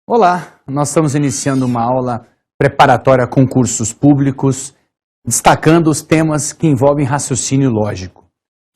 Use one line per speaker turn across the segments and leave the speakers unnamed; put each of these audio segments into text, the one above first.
Olá, nós estamos iniciando uma aula preparatória a concursos públicos, destacando os temas que envolvem raciocínio lógico.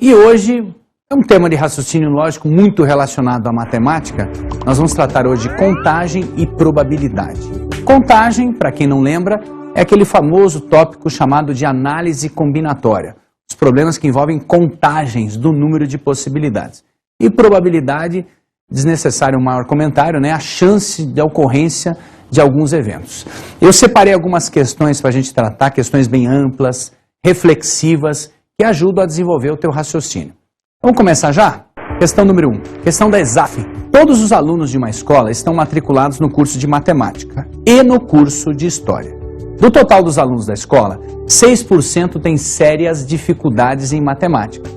E hoje é um tema de raciocínio lógico muito relacionado à matemática. Nós vamos tratar hoje de contagem e probabilidade. Contagem, para quem não lembra, é aquele famoso tópico chamado de análise combinatória. Os problemas que envolvem contagens do número de possibilidades. E probabilidade, desnecessário um maior comentário, né? A chance de ocorrência de alguns eventos. Eu separei algumas questões para a gente tratar, questões bem amplas, reflexivas, que ajudam a desenvolver o teu raciocínio. Vamos começar já? Questão número 1. Questão da ESAF. Todos os alunos de uma escola estão matriculados no curso de matemática e no curso de história. Do total dos alunos da escola, 6% têm sérias dificuldades em matemática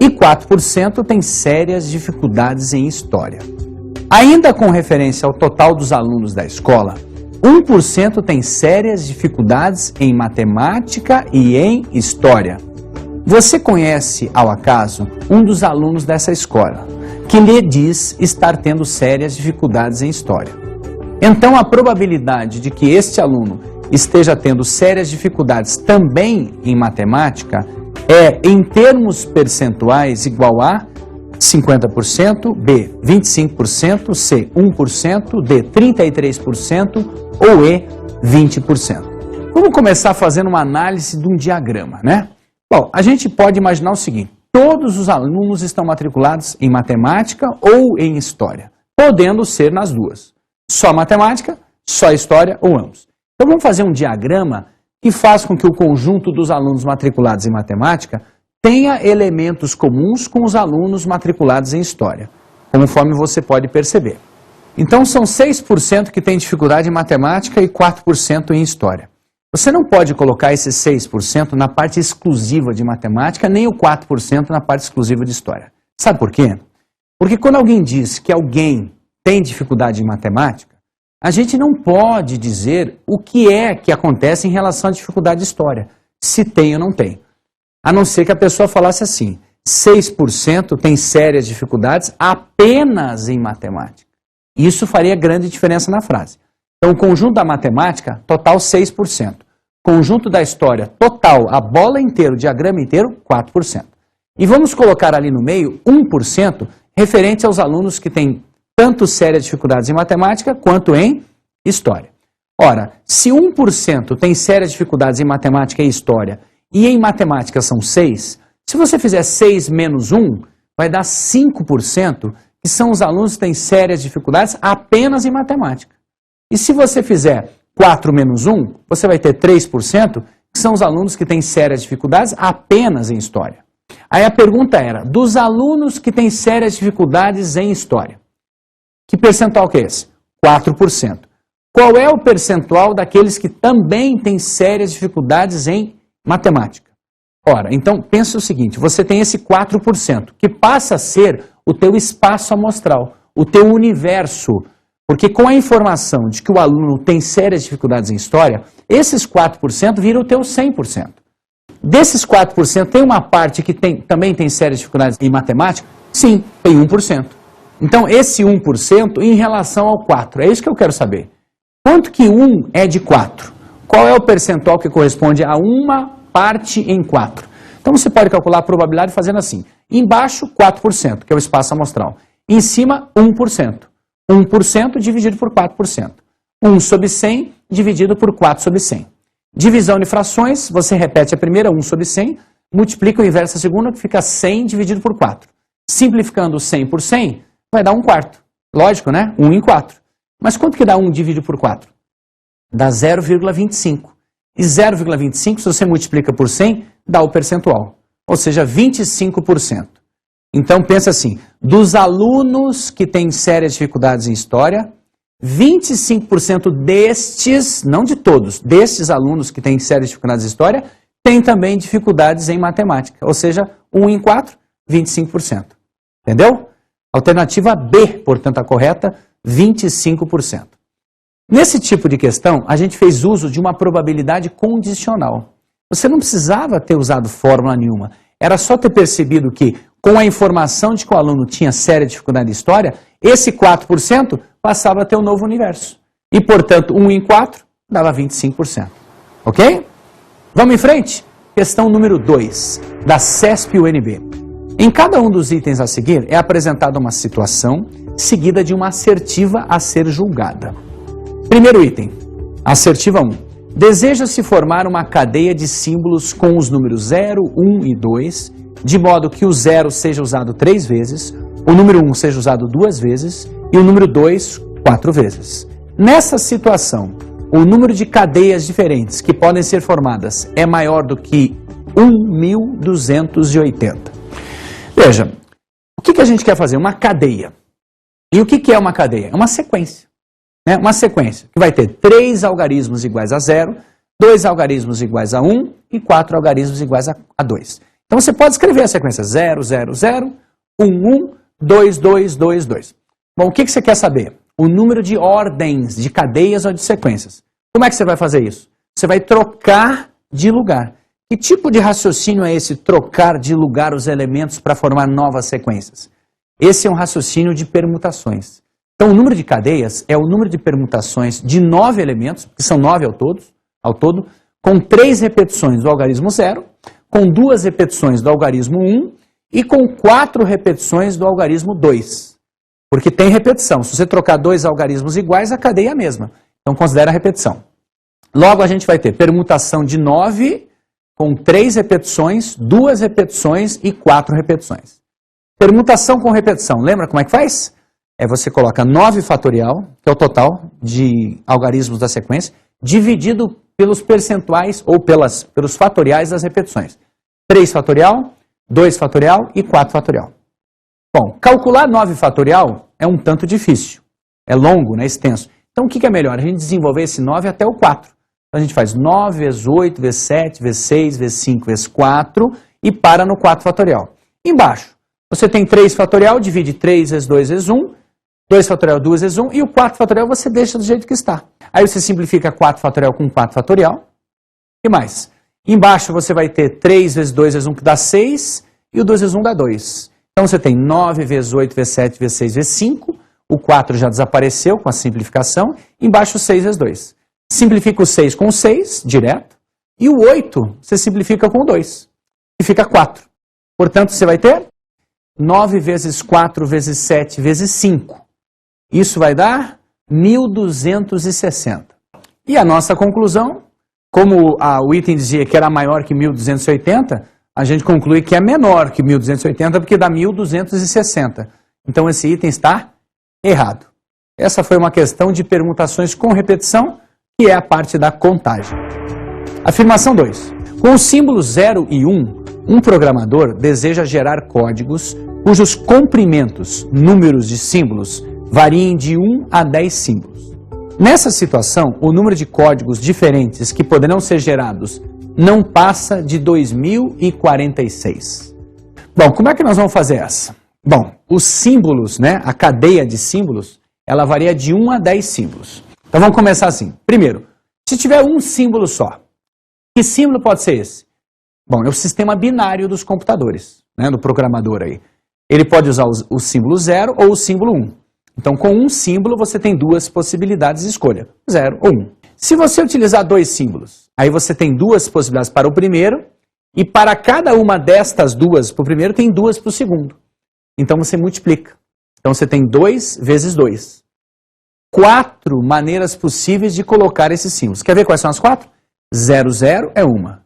e 4% têm sérias dificuldades em história. Ainda com referência ao total dos alunos da escola, 1% tem sérias dificuldades em matemática e em história. Você conhece, ao acaso, um dos alunos dessa escola, que lhe diz estar tendo sérias dificuldades em história. Então, a probabilidade de que este aluno esteja tendo sérias dificuldades também em matemática é, em termos percentuais, igual a 50%, B, 25%, C, 1%, D, 33% ou E, 20%. Vamos começar fazendo uma análise de um diagrama, né? Bom, a gente pode imaginar o seguinte: todos os alunos estão matriculados em matemática ou em história, podendo ser nas duas. Só matemática, só história ou ambos. Então vamos fazer um diagrama que faz com que o conjunto dos alunos matriculados em matemática tenha elementos comuns com os alunos matriculados em história, conforme você pode perceber. Então são 6% que têm dificuldade em matemática e 4% em história. Você não pode colocar esses 6% na parte exclusiva de matemática, nem o 4% na parte exclusiva de história. Sabe por quê? Porque quando alguém diz que alguém tem dificuldade em matemática, a gente não pode dizer o que é que acontece em relação à dificuldade de história, se tem ou não tem. A não ser que a pessoa falasse assim: 6% tem sérias dificuldades apenas em matemática. Isso faria grande diferença na frase. Então, o conjunto da matemática, total 6%. Conjunto da história, total, a bola inteira, o diagrama inteiro, 4%. E vamos colocar ali no meio 1% referente aos alunos que têm tanto sérias dificuldades em matemática quanto em história. Ora, se 1% tem sérias dificuldades em matemática e história, e em matemática são 6, se você fizer 6 menos 1, vai dar 5%, que são os alunos que têm sérias dificuldades apenas em matemática. E se você fizer 4 menos 1, você vai ter 3%, que são os alunos que têm sérias dificuldades apenas em história. Aí a pergunta era, dos alunos que têm sérias dificuldades em história, que percentual que é esse? 4%. Qual é o percentual daqueles que também têm sérias dificuldades em matemática? Ora, então pensa o seguinte, você tem esse 4%, que passa a ser o teu espaço amostral, o teu universo, porque com a informação de que o aluno tem sérias dificuldades em história, esses 4% viram o teu 100%. Desses 4%, tem uma parte que também tem sérias dificuldades em matemática? Sim, tem 1%. Então, esse 1% em relação ao 4%, é isso que eu quero saber. Quanto que 1 é de 4? Qual é o percentual que corresponde a uma parte em 4? Então, você pode calcular a probabilidade fazendo assim. Embaixo, 4%, que é o espaço amostral. Em cima, 1%. 1% dividido por 4%. 1 sobre 100 dividido por 4 sobre 100. Divisão de frações, você repete a primeira, 1 sobre 100, multiplica o inverso da segunda, que fica 100 dividido por 4. Simplificando 100 por 100, vai dar 1/4. Lógico, né? 1 em 4. Mas quanto que dá 1 dividido por 4? Dá 0,25. E 0,25, se você multiplica por 100, dá o percentual. Ou seja, 25%. Então, pensa assim, dos alunos que têm sérias dificuldades em história, 25% destes, não de todos, destes alunos que têm sérias dificuldades em história, têm também dificuldades em matemática. Ou seja, 1 em 4, 25%. Entendeu? Alternativa B, portanto, a correta, 25%. Nesse tipo de questão, a gente fez uso de uma probabilidade condicional. Você não precisava ter usado fórmula nenhuma. Era só ter percebido que, com a informação de que o aluno tinha séria dificuldade em história, esse 4% passava a ter um novo universo. E, portanto, 1 em 4 dava 25%. Ok? Vamos em frente? Questão número 2, da CESP-UNB. Em cada um dos itens a seguir é apresentada uma situação seguida de uma assertiva a ser julgada. Primeiro item, assertiva 1. Deseja-se formar uma cadeia de símbolos com os números 0, 1 e 2, de modo que o 0 seja usado 3 vezes, o número 1 seja usado 2 vezes e o número 2, 4 vezes. Nessa situação, o número de cadeias diferentes que podem ser formadas é maior do que 1.280. Veja, o que a gente quer fazer? Uma cadeia. E o que é uma cadeia? É uma sequência. Né? Uma sequência que vai ter 3 algarismos iguais a 0, 2 algarismos iguais a 1 e 4 algarismos iguais a 2. Então você pode escrever a sequência 0, 0, 0, 1, 1, 2, 2, 2, 2. Bom, o que você quer saber? O número de ordens, de cadeias ou de sequências. Como é que você vai fazer isso? Você vai trocar de lugar. Que tipo de raciocínio é esse, trocar de lugar os elementos para formar novas sequências? Esse é um raciocínio de permutações. Então, o número de cadeias é o número de permutações de 9 elementos, que são 9 ao todo, com 3 repetições do algarismo 0, com 2 repetições do algarismo 1 e com 4 repetições do algarismo 2. Porque tem repetição. Se você trocar 2 algarismos iguais, a cadeia é a mesma. Então, considera a repetição. Logo, a gente vai ter permutação de 9 com 3 repetições, 2 repetições e 4 repetições. Permutação com repetição. Lembra como é que faz? Você coloca 9 fatorial, que é o total de algarismos da sequência, dividido pelos percentuais ou pelos fatoriais das repetições. 3 fatorial, 2 fatorial e 4 fatorial. Bom, calcular 9 fatorial é um tanto difícil. É longo, né, extenso. Então, o que é melhor? A gente desenvolver esse 9 até o 4. Então, a gente faz 9 vezes 8, vezes 7, vezes 6, vezes 5, vezes 4 e para no 4 fatorial. Embaixo, você tem 3 fatorial, divide 3 vezes 2 vezes 1, 2 fatorial, 2 vezes 1, e o 4 fatorial você deixa do jeito que está. Aí você simplifica 4 fatorial com 4 fatorial. O que mais? Embaixo você vai ter 3 vezes 2 vezes 1, que dá 6, e o 2 vezes 1 dá 2. Então você tem 9 vezes 8 vezes 7 vezes 6 vezes 5, o 4 já desapareceu com a simplificação, embaixo 6 vezes 2. Simplifica o 6 com o 6, direto, e o 8 você simplifica com o 2, e fica 4. Portanto, você vai ter 9 vezes 4 vezes 7 vezes 5. Isso vai dar 1.260. E a nossa conclusão, como o item dizia que era maior que 1.280, a gente conclui que é menor que 1.280 porque dá 1.260. Então esse item está errado. Essa foi uma questão de permutações com repetição, que é a parte da contagem. Afirmação 2. Com os símbolos 0 e 1, um programador deseja gerar códigos cujos comprimentos, números de símbolos, variem de 1 a 10 símbolos. Nessa situação, o número de códigos diferentes que poderão ser gerados não passa de 2046. Bom, como é que nós vamos fazer essa? Bom, os símbolos, né, a cadeia de símbolos, ela varia de 1 a 10 símbolos. Então vamos começar assim. Primeiro, se tiver um símbolo só, que símbolo pode ser esse? Bom, é o sistema binário dos computadores, né, do programador aí. Ele pode usar o símbolo 0 ou o símbolo 1. Então, com um símbolo, você tem 2 possibilidades de escolha, 0 ou 1. Se você utilizar 2 símbolos, aí você tem 2 possibilidades para o primeiro, e para cada uma destas 2 para o primeiro, tem 2 para o segundo. Então, você multiplica. Então, você tem 2 vezes 2. 4 maneiras possíveis de colocar esses símbolos. Quer ver quais são as 4? 0, 0 é uma.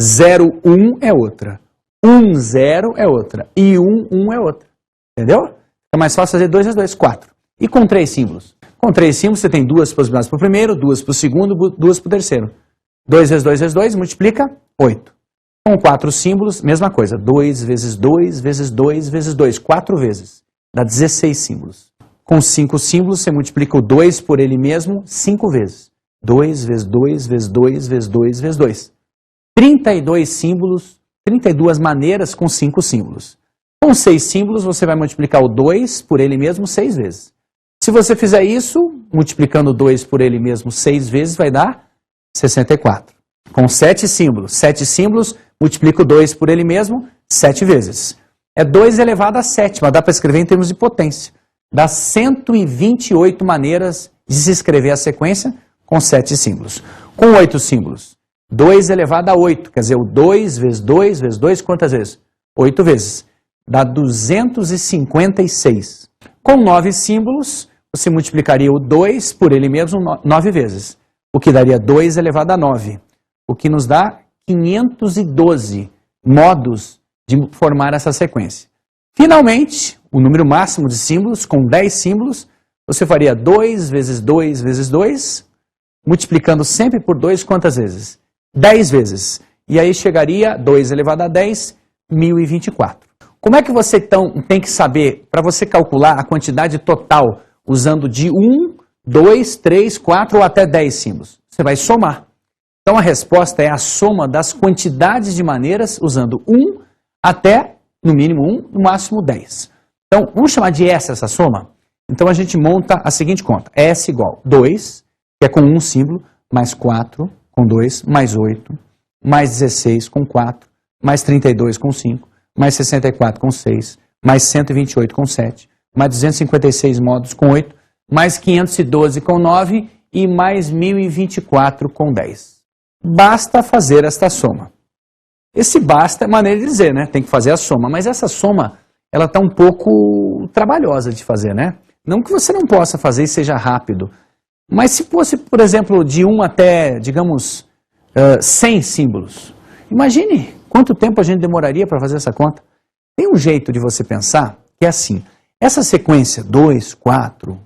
0, 1 é outra. 1, 0 é outra. E 1, 1 é outra. Entendeu? É mais fácil fazer 2 vezes 2, 4. E com 3 símbolos? Com 3 símbolos, você tem 2 possibilidades para o primeiro, 2 para o segundo, 2 para o terceiro. 2 vezes 2 vezes 2, multiplica 8. Com 4 símbolos, mesma coisa. 2 vezes 2 vezes 2 vezes 2, 4 vezes. Dá 16 símbolos. Com 5 símbolos, você multiplica o 2 por ele mesmo 5 vezes. 2 vezes 2 vezes 2 vezes 2 vezes 2. 32 símbolos, 32 maneiras com 5 símbolos. Com 6 símbolos, você vai multiplicar o 2 por ele mesmo 6 vezes. Se você fizer isso, multiplicando 2 por ele mesmo 6 vezes, vai dar 64. Com 7 símbolos, multiplica o 2 por ele mesmo 7 vezes. É 2 elevado a 7, mas dá para escrever em termos de potência. Dá 128 maneiras de se escrever a sequência com 7 símbolos. Com 8 símbolos, 2 elevado a 8, quer dizer, o 2 vezes 2 vezes 2, quantas vezes? 8 vezes. Dá 256. Com 9 símbolos, você multiplicaria o 2 por ele mesmo 9 vezes, o que daria 2 elevado a 9, o que nos dá 512 modos de formar essa sequência. Finalmente, o número máximo de símbolos, com 10 símbolos, você faria 2 vezes 2 vezes 2, multiplicando sempre por 2 quantas vezes? 10 vezes. E aí chegaria 2 elevado a 10, 1024. Como é que você então tem que saber, para você calcular a quantidade total, usando de 1, 2, 3, 4 ou até 10 símbolos? Você vai somar. Então a resposta é a soma das quantidades de maneiras, usando 1 até, no mínimo 1, no máximo 10. Então, vamos chamar de S essa soma? Então a gente monta a seguinte conta. S igual 2, que é com 1 símbolo, mais 4 com 2, mais 8, mais 16 com 4, mais 32 com 5, mais 64 com 6, mais 128 com 7, mais 256 modos com 8, mais 512 com 9 e mais 1024 com 10. Basta fazer esta soma. Esse basta é maneira de dizer, né? Tem que fazer a soma, mas essa soma, ela está um pouco trabalhosa de fazer, né? Não que você não possa fazer e seja rápido, mas se fosse, por exemplo, de 1 até, digamos, 100 símbolos, imagine quanto tempo a gente demoraria para fazer essa conta. Tem um jeito de você pensar que é assim, essa sequência 2, 4,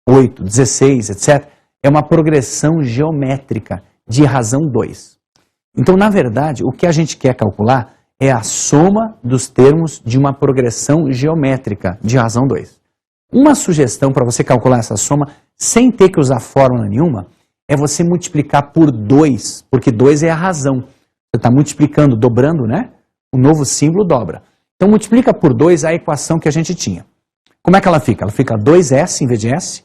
8, 16, etc., é uma progressão geométrica de razão 2. Então, na verdade, o que a gente quer calcular é a soma dos termos de uma progressão geométrica de razão 2. Uma sugestão para você calcular essa soma, sem ter que usar fórmula nenhuma, é você multiplicar por 2, porque 2 é a razão. Você está multiplicando, dobrando, né? O novo símbolo dobra. Então, multiplica por 2 a equação que a gente tinha. Como é que ela fica? Ela fica 2S em vez de S.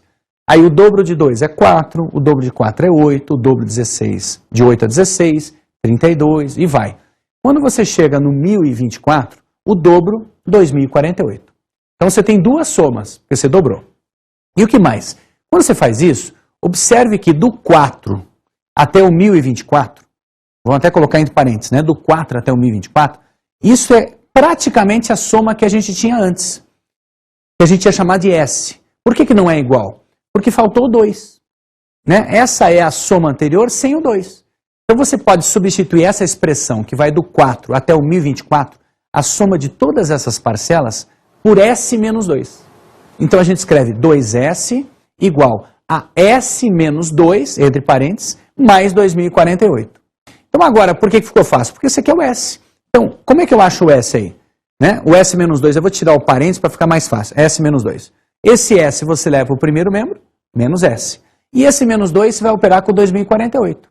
Aí o dobro de 2 é 4, o dobro de 4 é 8, o dobro de 16, de 8 a 16, 32 e vai. Quando você chega no 1024, o dobro, 2048. Então você tem duas somas, porque você dobrou. E o que mais? Quando você faz isso, observe que do 4 até o 1024, vamos até colocar entre parênteses, né? Do 4 até o 1024, isso é praticamente a soma que a gente tinha antes, que a gente ia chamar de S. Por que não é igual? Porque faltou o 2. Né? Essa é a soma anterior sem o 2. Então você pode substituir essa expressão, que vai do 4 até o 1024, a soma de todas essas parcelas, por S menos 2. Então a gente escreve 2S igual a S menos 2, entre parênteses, mais 2048. Então agora, por que ficou fácil? Porque esse aqui é o S. Então, como é que eu acho o S aí? Né? O S menos 2, eu vou tirar o parênteses para ficar mais fácil. S menos 2. Esse S você leva o primeiro membro, menos S. E esse menos 2 você vai operar com 2048.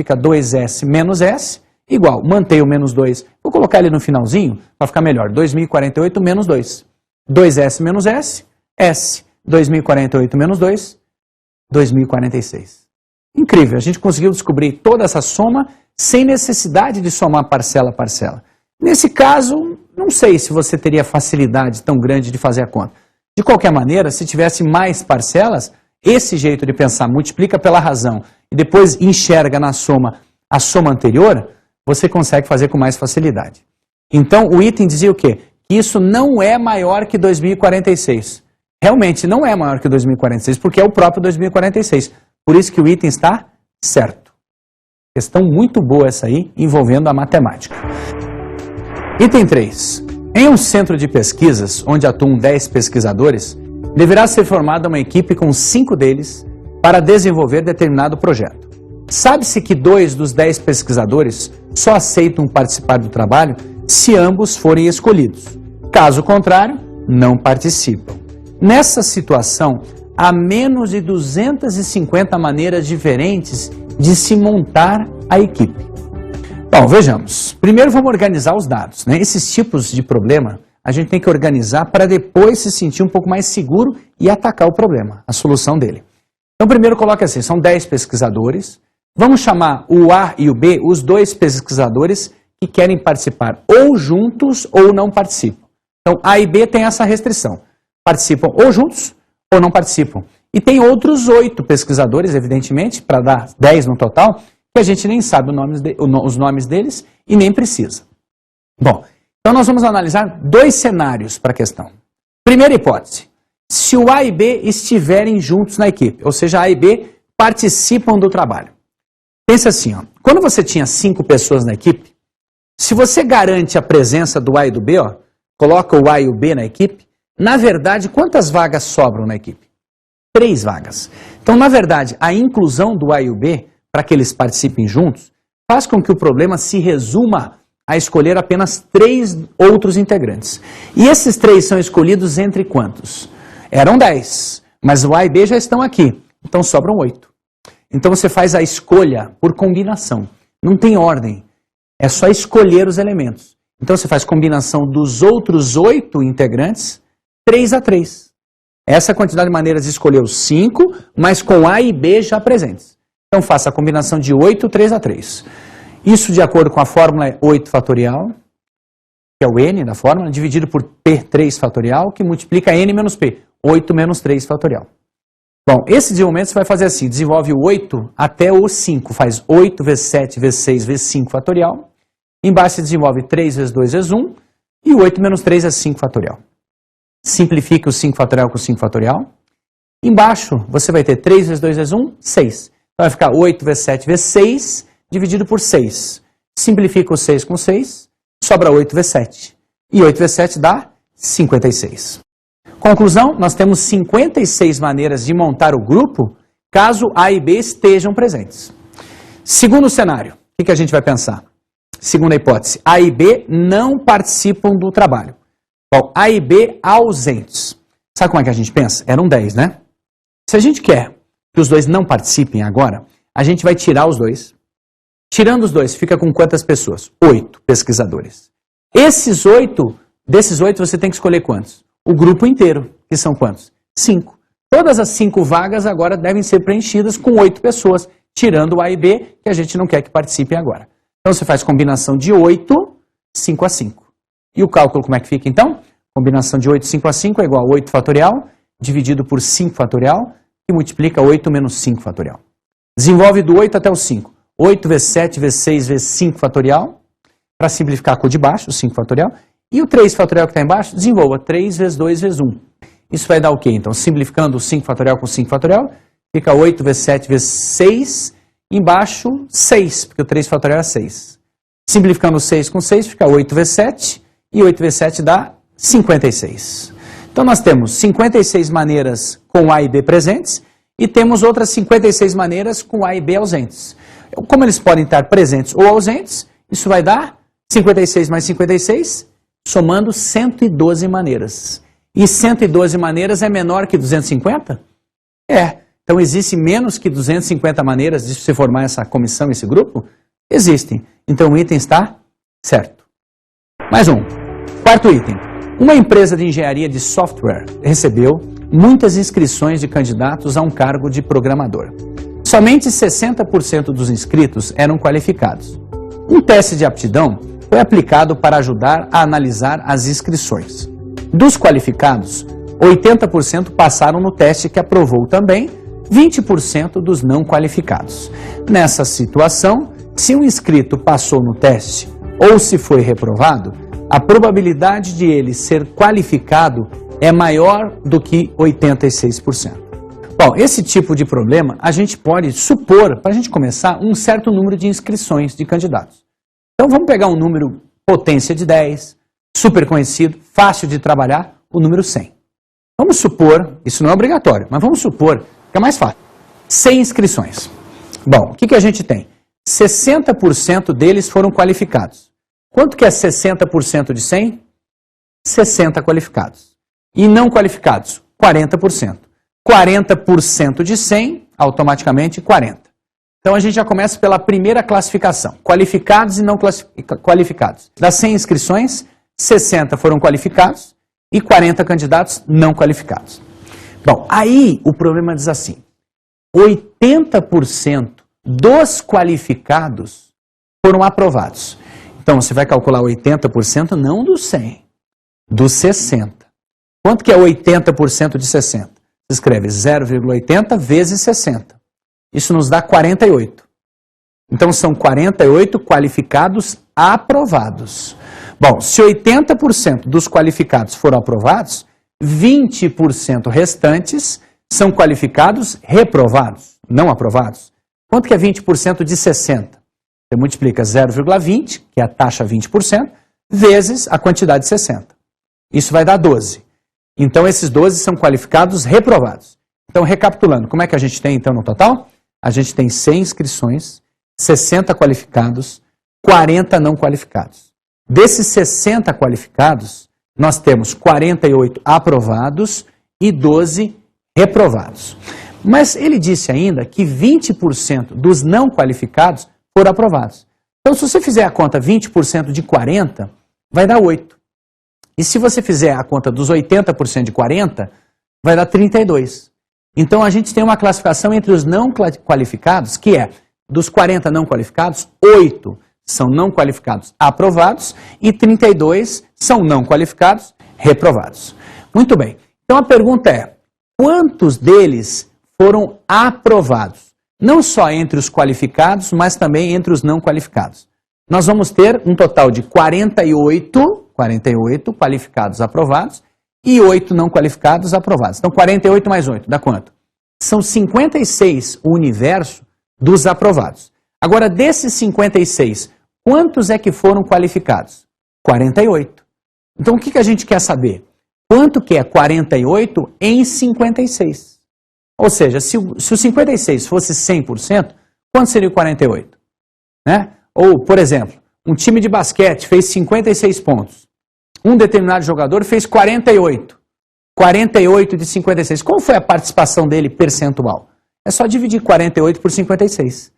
Fica 2S menos S, igual, mantém o menos 2. Vou colocar ele no finalzinho, para ficar melhor. 2048 menos 2. 2S menos S, S. 2048 menos 2, 2046. Incrível, a gente conseguiu descobrir toda essa soma sem necessidade de somar parcela a parcela. Nesse caso, não sei se você teria facilidade tão grande de fazer a conta. De qualquer maneira, se tivesse mais parcelas, esse jeito de pensar, multiplica pela razão e depois enxerga na soma a soma anterior, você consegue fazer com mais facilidade. Então, o item dizia o quê? Que isso não é maior que 2046. Realmente não é maior que 2046, porque é o próprio 2046. Por isso que o item está certo. Questão muito boa essa aí, envolvendo a matemática. Item 3. Em um centro de pesquisas, onde atuam 10 pesquisadores, deverá ser formada uma equipe com 5 deles para desenvolver determinado projeto. Sabe-se que 2 dos 10 pesquisadores só aceitam participar do trabalho se ambos forem escolhidos. Caso contrário, não participam. Nessa situação, há menos de 250 maneiras diferentes de se montar a equipe. Bom, vejamos. Primeiro vamos organizar os dados, né? Esses tipos de problema a gente tem que organizar para depois se sentir um pouco mais seguro e atacar o problema, a solução dele. Então primeiro coloca assim, são 10 pesquisadores, vamos chamar o A e o B, os 2 pesquisadores que querem participar ou juntos ou não participam. Então A e B têm essa restrição, participam ou juntos ou não participam. E tem outros 8 pesquisadores, evidentemente, para dar 10 no total, que a gente nem sabe os nomes deles e nem precisa. Bom, então nós vamos analisar 2 cenários para a questão. Primeira hipótese, se o A e B estiverem juntos na equipe, ou seja, A e B participam do trabalho. Pensa assim, ó, quando você tinha 5 pessoas na equipe, se você garante a presença do A e do B, ó, coloca o A e o B na equipe, na verdade, quantas vagas sobram na equipe? 3 vagas. Então, na verdade, a inclusão do A e o B, para que eles participem juntos, faz com que o problema se resuma a escolher apenas 3 outros integrantes. E esses 3 são escolhidos entre quantos? Eram 10, mas o A e B já estão aqui, então sobram 8. Então você faz a escolha por combinação, não tem ordem, é só escolher os elementos. Então você faz combinação dos outros 8 integrantes, 3 a 3. Essa é a quantidade de maneiras de escolher os 5, mas com A e B já presentes. Então faça a combinação de 8, 3 a 3. Isso, de acordo com a fórmula, é 8 fatorial, que é o n da fórmula, dividido por p3 fatorial, que multiplica n menos p, 8 menos 3 fatorial. Bom, esse desenvolvimento você vai fazer assim, desenvolve o 8 até o 5, faz 8 vezes 7 vezes 6 vezes 5 fatorial, embaixo você desenvolve 3 vezes 2 vezes 1, e 8 menos 3 é 5 fatorial. Simplifica o 5 fatorial com 5 fatorial. Embaixo você vai ter 3 vezes 2 vezes 1, 6. Então vai ficar 8 vezes 7 vezes 6, dividido por 6. Simplifica o 6 com 6, sobra 8 vezes 7. E 8 vezes 7 dá 56. Conclusão, nós temos 56 maneiras de montar o grupo, caso A e B estejam presentes. Segundo cenário, o que a gente vai pensar? Segunda hipótese, A e B não participam do trabalho. Bom, A e B ausentes. Sabe como é que a gente pensa? Eram 10, né? Se a gente quer que os dois não participem agora, a gente vai tirar os dois. Tirando os dois, fica com quantas pessoas? 8 pesquisadores. Desses 8 você tem que escolher quantos? O grupo inteiro, que são quantos? 5. Todas as 5 vagas agora devem ser preenchidas com 8 pessoas, tirando o A e B, que a gente não quer que participem agora. Então você faz combinação de 8, 5 a 5. E o cálculo como é que fica então? Combinação de 8, 5 a 5 é igual a 8 fatorial, dividido por 5 fatorial, que multiplica 8 menos 5 fatorial. Desenvolve do 8 até o 5. 8 vezes 7 vezes 6 vezes 5 fatorial, para simplificar a cor de baixo, o 5 fatorial. E o 3 fatorial que está embaixo, desenvolva 3 vezes 2 vezes 1. Isso vai dar o quê? Então, simplificando o 5 fatorial com 5 fatorial, fica 8 vezes 7 vezes 6, embaixo 6, porque o 3 fatorial é 6. Simplificando o 6 com 6, fica 8 vezes 7, e 8 vezes 7 dá 56. Então, nós temos 56 maneiras com A e B presentes, e temos outras 56 maneiras com A e B ausentes. Como eles podem estar presentes ou ausentes, isso vai dar 56 mais 56, somando 112 maneiras. E 112 maneiras é menor que 250? É. Então, existem menos que 250 maneiras de se formar essa comissão, esse grupo? Existem. Então, o item está certo. Mais um. Quarto item. Uma empresa de engenharia de software recebeu muitas inscrições de candidatos a um cargo de programador. Somente 60% dos inscritos eram qualificados. Um teste de aptidão foi aplicado para ajudar a analisar as inscrições. Dos qualificados, 80% passaram no teste que aprovou também 20% dos não qualificados. Nessa situação, se um inscrito passou no teste ou se foi reprovado, a probabilidade de ele ser qualificado é maior do que 86%. Bom, esse tipo de problema a gente pode supor, para a gente começar, um certo número de inscrições de candidatos. Então vamos pegar um número potência de 10, super conhecido, fácil de trabalhar, o número 100. Vamos supor, isso não é obrigatório, mas vamos supor que é mais fácil, 100 inscrições. Bom, o que a gente tem? 60% deles foram qualificados. Quanto que é 60% de 100? 60 qualificados. E não qualificados? 40%. 40% de 100, automaticamente 40. Então a gente já começa pela primeira classificação, qualificados e não qualificados. Das 100 inscrições, 60 foram qualificados e 40 candidatos não qualificados. Bom, aí o problema diz assim, 80% dos qualificados foram aprovados. Então você vai calcular 80% não dos 100, dos 60. Quanto que é 80% de 60? Você escreve 0,80 vezes 60. Isso nos dá 48. Então, são 48 qualificados aprovados. Bom, se 80% dos qualificados foram aprovados, 20% restantes são qualificados reprovados, não aprovados. Quanto que é 20% de 60? Você multiplica 0,20, que é a taxa 20%, vezes a quantidade de 60. Isso vai dar 12. Então, esses 12 são qualificados reprovados. Então, recapitulando, como é que a gente tem, então, no total? A gente tem 100 inscrições, 60 qualificados, 40 não qualificados. Desses 60 qualificados, nós temos 48 aprovados e 12 reprovados. Mas ele disse ainda que 20% dos não qualificados foram aprovados. Então, se você fizer a conta 20% de 40, vai dar 8. E se você fizer a conta dos 80% de 40, vai dar 32. Então, a gente tem uma classificação entre os não qualificados, que é, dos 40 não qualificados, 8 são não qualificados aprovados e 32 são não qualificados reprovados. Muito bem. Então, a pergunta é, quantos deles foram aprovados? Não só entre os qualificados, mas também entre os não qualificados. Nós vamos ter um total de 48 qualificados aprovados e 8 não qualificados aprovados. Então, 48 mais 8, dá quanto? São 56 o universo dos aprovados. Agora, desses 56, quantos é que foram qualificados? 48. Então, o que a gente quer saber? Quanto que é 48 em 56? Ou seja, se o 56 fosse 100%, quanto seria o 48? Né? Ou, por exemplo, um time de basquete fez 56 pontos. Um determinado jogador fez 48. 48 de 56. Qual foi a participação dele percentual? É só dividir 48 por 56.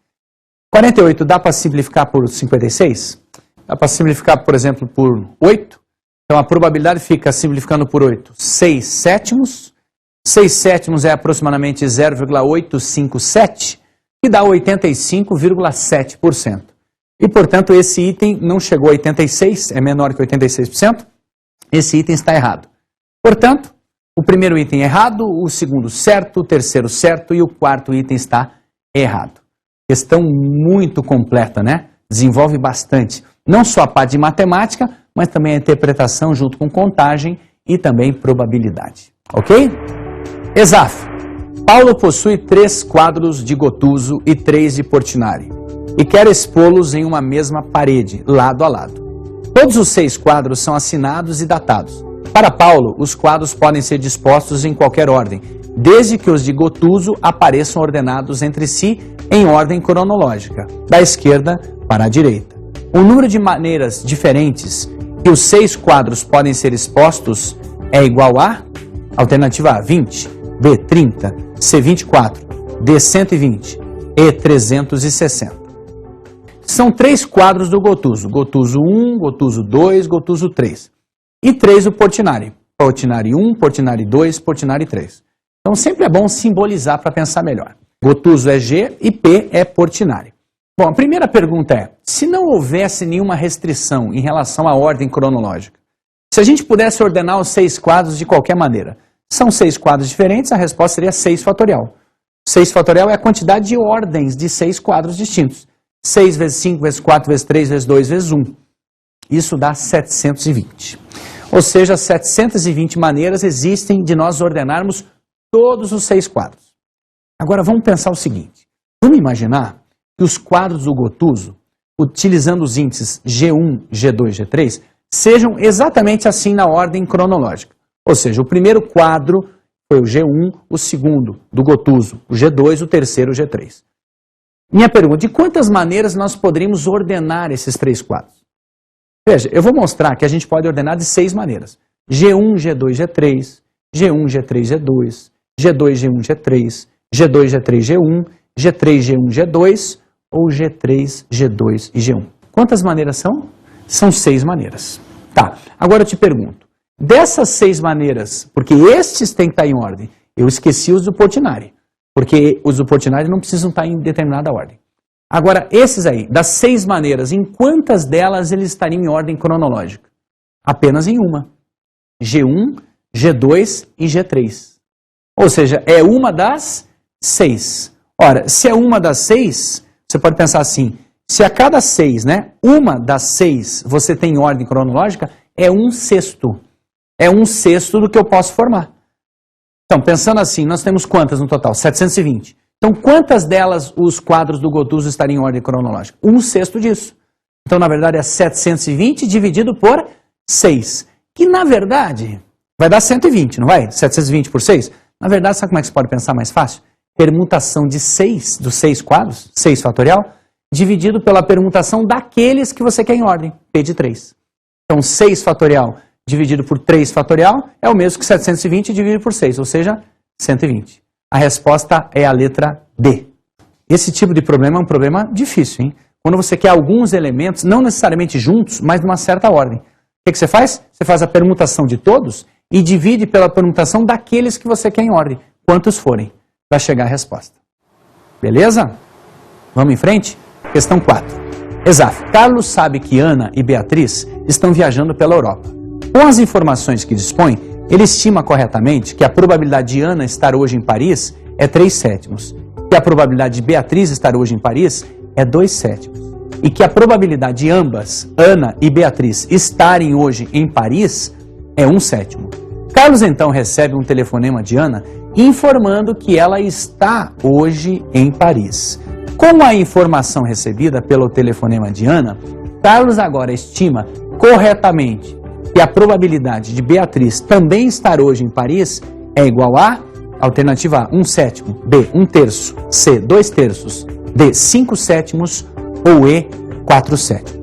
48 dá para simplificar por 56? Dá para simplificar, por exemplo, por 8? Então a probabilidade fica, simplificando por 8, 6 sétimos. 6 sétimos é aproximadamente 0,857, que dá 85,7%. E, portanto, esse item não chegou a 86%, é menor que 86%. Esse item está errado. Portanto, o primeiro item é errado, o segundo certo, o terceiro certo e o quarto item está errado. Questão muito completa, né? Desenvolve bastante. Não só a parte de matemática, mas também a interpretação junto com contagem e também probabilidade. Ok? Exaf. Paulo possui 3 quadros de Gottuso e 3 de Portinari e quer expô-los em uma mesma parede, lado a lado. Todos os 6 quadros são assinados e datados. Para Paulo, os quadros podem ser dispostos em qualquer ordem, desde que os de Gottuso apareçam ordenados entre si em ordem cronológica, da esquerda para a direita. O número de maneiras diferentes que os 6 quadros podem ser expostos é igual a alternativa A, 20, B, 30, C, 24, D, 120 e 360. São 3 quadros do Gottuso, Gottuso 1, Gottuso 2, Gottuso 3. E 3 do Portinari, Portinari 1, Portinari 2, Portinari 3. Então sempre é bom simbolizar para pensar melhor. Gottuso é G e P é Portinari. Bom, a primeira pergunta é, se não houvesse nenhuma restrição em relação à ordem cronológica, se a gente pudesse ordenar os 6 quadros de qualquer maneira, são 6 quadros diferentes, a resposta seria 6 fatorial. 6 fatorial é a quantidade de ordens de 6 quadros distintos. 6 vezes 5 vezes 4 vezes 3 vezes 2 vezes 1. Isso dá 720. Ou seja, 720 maneiras existem de nós ordenarmos todos os 6 quadros. Agora vamos pensar o seguinte. Vamos imaginar que os quadros do Gottuso, utilizando os índices G1, G2, G3, sejam exatamente assim na ordem cronológica. Ou seja, o primeiro quadro foi o G1, o segundo do Gottuso, o G2, o terceiro o G3. Minha pergunta, de quantas maneiras nós poderíamos ordenar esses 3 quadros? Veja, eu vou mostrar que a gente pode ordenar de 6 maneiras. G1, G2, G3, G1, G3, G2, G2, G1, G3, G2, G3, G1, G3, G1, G2 ou G3, G2 e G1. Quantas maneiras são? São 6 maneiras. Tá, agora eu te pergunto, dessas 6 maneiras, porque estes têm que estar em ordem, eu esqueci os do Portinari, porque os do Portinari não precisam estar em determinada ordem. Agora, esses aí, das 6 maneiras, em quantas delas eles estariam em ordem cronológica? Apenas em uma. G1, G2 e G3. Ou seja, é uma das 6. Ora, se é uma das 6, você pode pensar assim, se a cada 6, né, uma das 6 você tem em ordem cronológica, é 1/6. É 1/6 do que eu posso formar. Então, pensando assim, nós temos quantas no total? 720. Então, quantas delas os quadros do Gotuso estariam em ordem cronológica? 1/6 disso. Então, na verdade, é 720 dividido por 6. Que, na verdade, vai dar 120, não vai? 720 por 6? Na verdade, sabe como é que você pode pensar mais fácil? Permutação de 6, dos 6 quadros, 6 fatorial, dividido pela permutação daqueles que você quer em ordem, P de 3. Então, 6 fatorial dividido por 3 fatorial é o mesmo que 720 dividido por 6, ou seja, 120. A resposta é a letra D. Esse tipo de problema é um problema difícil, hein? Quando você quer alguns elementos, não necessariamente juntos, mas numa certa ordem. O que você faz? Você faz a permutação de todos e divide pela permutação daqueles que você quer em ordem, quantos forem, para chegar à resposta. Beleza? Vamos em frente? Questão 4. Exato. Carlos sabe que Ana e Beatriz estão viajando pela Europa. Com as informações que dispõe, ele estima corretamente que a probabilidade de Ana estar hoje em Paris é 3/7, que a probabilidade de Beatriz estar hoje em Paris é 2/7, e que a probabilidade de ambas, Ana e Beatriz, estarem hoje em Paris é 1/7. Carlos então recebe um telefonema de Ana informando que ela está hoje em Paris. Com a informação recebida pelo telefonema de Ana, Carlos agora estima corretamente que a probabilidade de Beatriz também estar hoje em Paris é igual a, alternativa A, 1/7, B, 1/3, C, 2/3, D, 5/7 ou E, 4/7.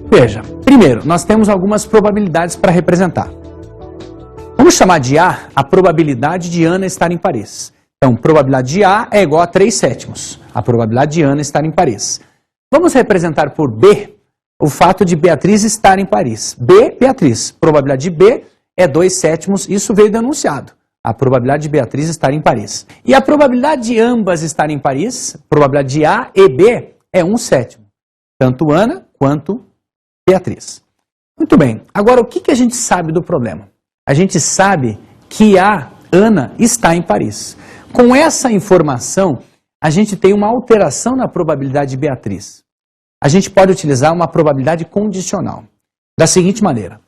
Veja, primeiro, nós temos algumas probabilidades para representar. Vamos chamar de A probabilidade de Ana estar em Paris. Então, probabilidade de A é igual a 3/7, a probabilidade de Ana estar em Paris. Vamos representar por B o fato de Beatriz estar em Paris. B, Beatriz. Probabilidade de B é 2/7, isso veio denunciado. A probabilidade de Beatriz estar em Paris. E a probabilidade de ambas estarem em Paris, probabilidade de A e B, é 1/7. Tanto Ana quanto Beatriz. Muito bem. Agora, o que a gente sabe do problema? A gente sabe que a Ana está em Paris. Com essa informação, a gente tem uma alteração na probabilidade de Beatriz. A gente pode utilizar uma probabilidade condicional. Da seguinte maneira.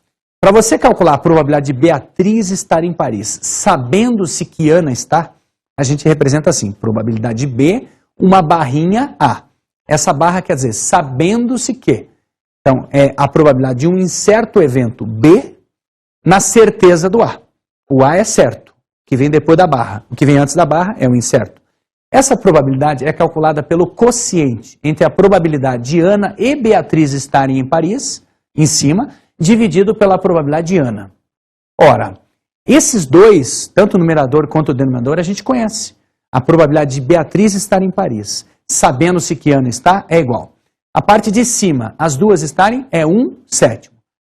Para você calcular a probabilidade de Beatriz estar em Paris, sabendo-se que Ana está, a gente representa assim, probabilidade B, uma barrinha A. Essa barra quer dizer, sabendo-se que. Então, é a probabilidade de um incerto evento B na certeza do A. O A é certo, que vem depois da barra. O que vem antes da barra é o incerto. Essa probabilidade é calculada pelo quociente entre a probabilidade de Ana e Beatriz estarem em Paris, em cima, dividido pela probabilidade de Ana. Ora, esses dois, tanto o numerador quanto o denominador, a gente conhece. A probabilidade de Beatriz estar em Paris, sabendo-se que Ana está, é igual. A parte de cima, as duas estarem, é 1/7.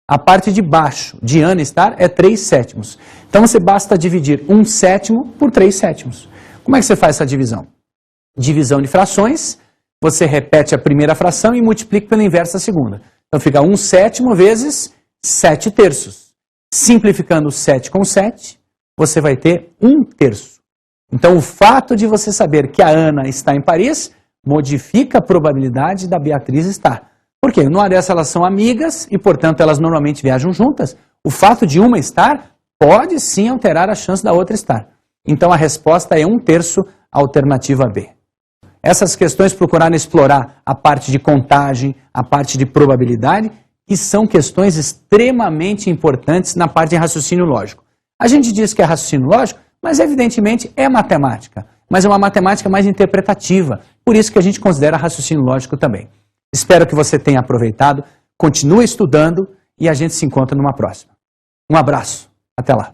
A parte de baixo, de Ana estar, é 3/7. Então, você basta dividir 1/7 por 3/7. Como é que você faz essa divisão? Divisão de frações, você repete a primeira fração e multiplica pela inversa a segunda. Então fica 1/7 vezes 7/3. Simplificando 7 com 7, você vai ter 1/3. Então o fato de você saber que a Ana está em Paris, modifica a probabilidade da Beatriz estar. Por quê? Numa dessas elas são amigas e, portanto, elas normalmente viajam juntas. O fato de uma estar pode sim alterar a chance da outra estar. Então a resposta é 1/3, alternativa B. Essas questões procuraram explorar a parte de contagem, a parte de probabilidade, que são questões extremamente importantes na parte de raciocínio lógico. A gente diz que é raciocínio lógico, mas evidentemente é matemática. Mas é uma matemática mais interpretativa, por isso que a gente considera raciocínio lógico também. Espero que você tenha aproveitado, continue estudando e a gente se encontra numa próxima. Um abraço, até lá.